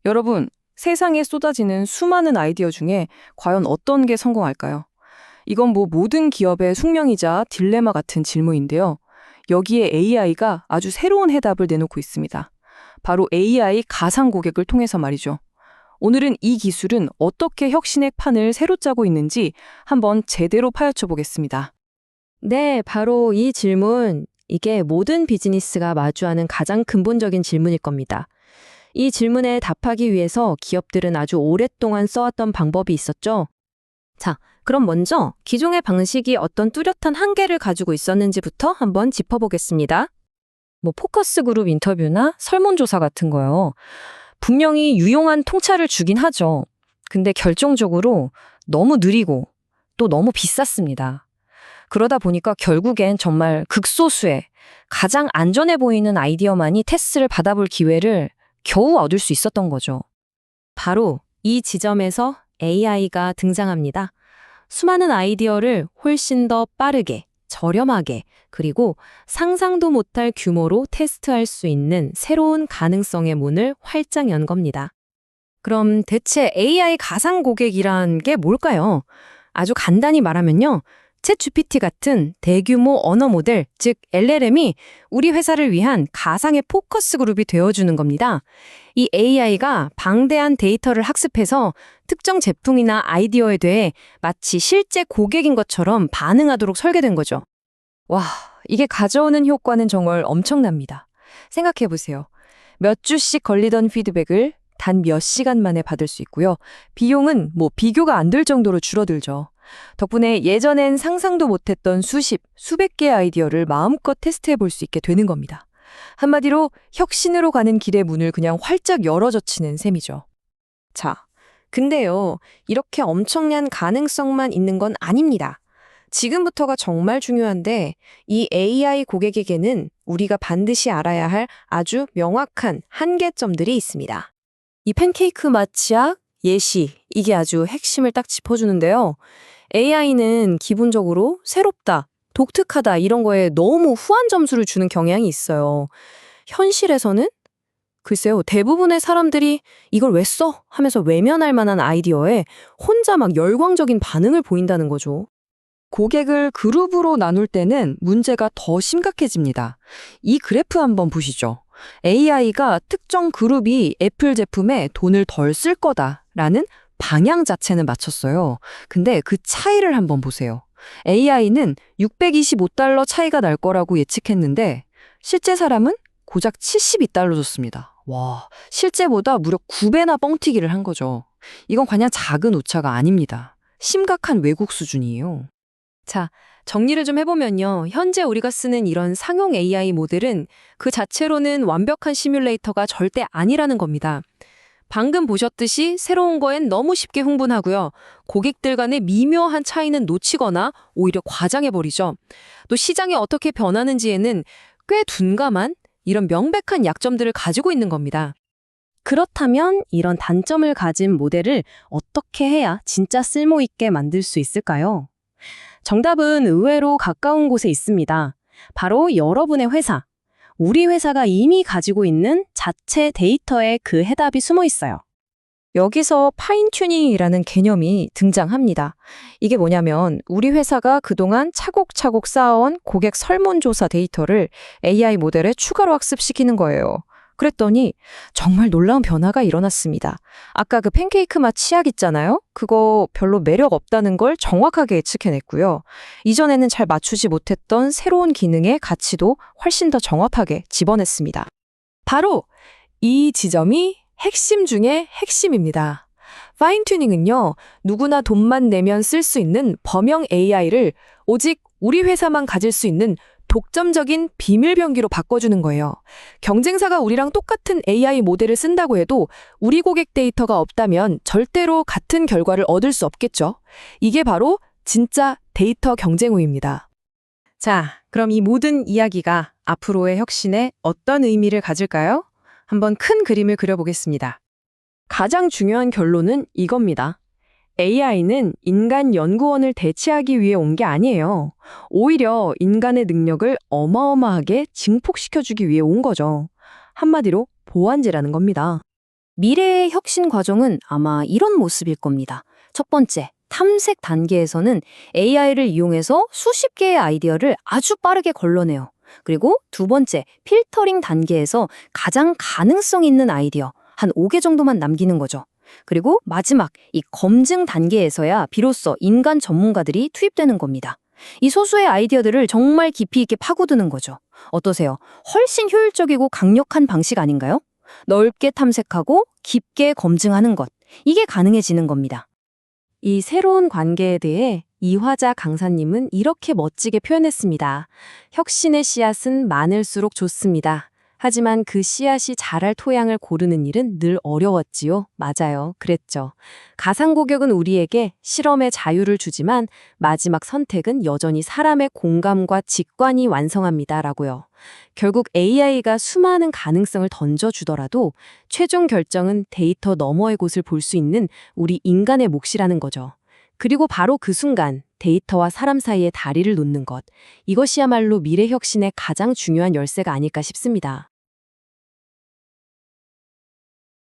여러분, 세상에 쏟아지는 수많은 아이디어 중에 과연 어떤 게 성공할까요? 이건 모든 기업의 숙명이자 딜레마 같은 질문인데요. 여기에 AI가 아주 새로운 해답을 내놓고 있습니다. 바로 AI 가상 고객을 통해서 말이죠. 오늘은 이 기술은 어떻게 혁신의 판을 새로 짜고 있는지 한번 제대로 파헤쳐 보겠습니다. 네, 바로 이 질문, 이게 모든 비즈니스가 마주하는 가장 근본적인 질문일 겁니다. 이 질문에 답하기 위해서 기업들은 아주 오랫동안 써왔던 방법이 있었죠. 자, 그럼 먼저 기존의 방식이 어떤 뚜렷한 한계를 가지고 있었는지부터 한번 짚어보겠습니다. 포커스 그룹 인터뷰나 설문조사 같은 거요. 분명히 유용한 통찰을 주긴 하죠. 근데 결정적으로 너무 느리고 또 너무 비쌌습니다. 그러다 보니까 결국엔 정말 극소수의 가장 안전해 보이는 아이디어만이 테스트를 받아볼 기회를 겨우 얻을 수 있었던 거죠. 바로 이 지점에서 AI가 등장합니다. 수많은 아이디어를 훨씬 더 빠르게, 저렴하게, 그리고 상상도 못할 규모로 테스트할 수 있는 새로운 가능성의 문을 활짝 연 겁니다. 그럼 대체 AI 가상 고객이란 게 뭘까요? 아주 간단히 말하면요. 챗GPT 같은 대규모 언어 모델, 즉 LLM이 우리 회사를 위한 가상의 포커스 그룹이 되어주는 겁니다. 이 AI가 방대한 데이터를 학습해서 특정 제품이나 아이디어에 대해 마치 실제 고객인 것처럼 반응하도록 설계된 거죠. 와, 이게 가져오는 효과는 정말 엄청납니다. 생각해보세요. 몇 주씩 걸리던 피드백을 단 몇 시간 만에 받을 수 있고요. 비용은 비교가 안 될 정도로 줄어들죠. 덕분에 예전엔 상상도 못했던 수백 개의 아이디어를 마음껏 테스트해 볼 수 있게 되는 겁니다. 한마디로 혁신으로 가는 길의 문을 그냥 활짝 열어젖히는 셈이죠. 자, 근데요, 이렇게 엄청난 가능성만 있는 건 아닙니다. 지금부터가 정말 중요한데 이 AI 고객에게는 우리가 반드시 알아야 할 아주 명확한 한계점들이 있습니다. 이 팬케이크 맛 치약, 예시, 이게 아주 핵심을 딱 짚어주는데요. AI는 기본적으로 새롭다, 독특하다 이런 거에 너무 후한 점수를 주는 경향이 있어요. 현실에서는 글쎄요, 대부분의 사람들이 이걸 왜 써? 하면서 외면할 만한 아이디어에 혼자 막 열광적인 반응을 보인다는 거죠. 고객을 그룹으로 나눌 때는 문제가 더 심각해집니다. 이 그래프 한번 보시죠. AI가 특정 그룹이 애플 제품에 돈을 덜 쓸 거다라는 방향 자체는 맞췄어요. 근데 그 차이를 한번 보세요. AI는 $625 차이가 날 거라고 예측했는데 실제 사람은 고작 $72 줬습니다. 와, 실제보다 무려 9배나 뻥튀기를 한 거죠. 이건 그냥 작은 오차가 아닙니다. 심각한 왜곡 수준이에요. 자, 정리를 좀 해보면요. 현재 우리가 쓰는 이런 상용 AI 모델은 그 자체로는 완벽한 시뮬레이터가 절대 아니라는 겁니다. 방금 보셨듯이 새로운 거엔 너무 쉽게 흥분하고요. 고객들 간의 미묘한 차이는 놓치거나 오히려 과장해버리죠. 또 시장이 어떻게 변하는지에는 꽤 둔감한 이런 명백한 약점들을 가지고 있는 겁니다. 그렇다면 이런 단점을 가진 모델을 어떻게 해야 진짜 쓸모있게 만들 수 있을까요? 정답은 의외로 가까운 곳에 있습니다. 바로 여러분의 회사. 우리 회사가 이미 가지고 있는 자체 데이터에 그 해답이 숨어 있어요. 여기서 파인튜닝이라는 개념이 등장합니다. 이게 뭐냐면 우리 회사가 그동안 차곡차곡 쌓아온 고객 설문조사 데이터를 AI 모델에 추가로 학습시키는 거예요. 그랬더니 정말 놀라운 변화가 일어났습니다. 아까 그 팬케이크 맛 치약 있잖아요? 그거 별로 매력 없다는 걸 정확하게 예측해냈고요. 이전에는 잘 맞추지 못했던 새로운 기능의 가치도 훨씬 더 정확하게 집어냈습니다. 바로 이 지점이 핵심 중의 핵심입니다. 파인튜닝은요, 누구나 돈만 내면 쓸 수 있는 범용 AI를 오직 우리 회사만 가질 수 있는 독점적인 비밀병기로 바꿔주는 거예요. 경쟁사가 우리랑 똑같은 AI 모델을 쓴다고 해도 우리 고객 데이터가 없다면 절대로 같은 결과를 얻을 수 없겠죠. 이게 바로 진짜 데이터 경쟁 우위입니다. 자, 그럼 이 모든 이야기가 앞으로의 혁신에 어떤 의미를 가질까요? 한번 큰 그림을 그려보겠습니다. 가장 중요한 결론은 이겁니다. AI는 인간 연구원을 대체하기 위해 온 게 아니에요. 오히려 인간의 능력을 어마어마하게 증폭시켜주기 위해 온 거죠. 한마디로 보완제라는 겁니다. 미래의 혁신 과정은 아마 이런 모습일 겁니다. 첫 번째, 탐색 단계에서는 AI를 이용해서 수십 개의 아이디어를 아주 빠르게 걸러내요. 그리고 두 번째, 필터링 단계에서 가장 가능성 있는 아이디어, 한 5개 정도만 남기는 거죠. 그리고 마지막, 이 검증 단계에서야 비로소 인간 전문가들이 투입되는 겁니다. 이 소수의 아이디어들을 정말 깊이 있게 파고드는 거죠. 어떠세요? 훨씬 효율적이고 강력한 방식 아닌가요? 넓게 탐색하고 깊게 검증하는 것. 이게 가능해지는 겁니다. 이 새로운 관계에 대해 이화자 강사님은 이렇게 멋지게 표현했습니다. 혁신의 씨앗은 많을수록 좋습니다. 하지만 그 씨앗이 자랄 토양을 고르는 일은 늘 어려웠지요. 맞아요. 그랬죠. 가상고격은 우리에게 실험의 자유를 주지만 마지막 선택은 여전히 사람의 공감과 직관이 완성합니다라고요. 결국 AI가 수많은 가능성을 던져주더라도 최종 결정은 데이터 너머의 곳을 볼 수 있는 우리 인간의 몫이라는 거죠. 그리고 바로 그 순간 데이터와 사람 사이에 다리를 놓는 것. 이것이야말로 미래 혁신의 가장 중요한 열쇠가 아닐까 싶습니다.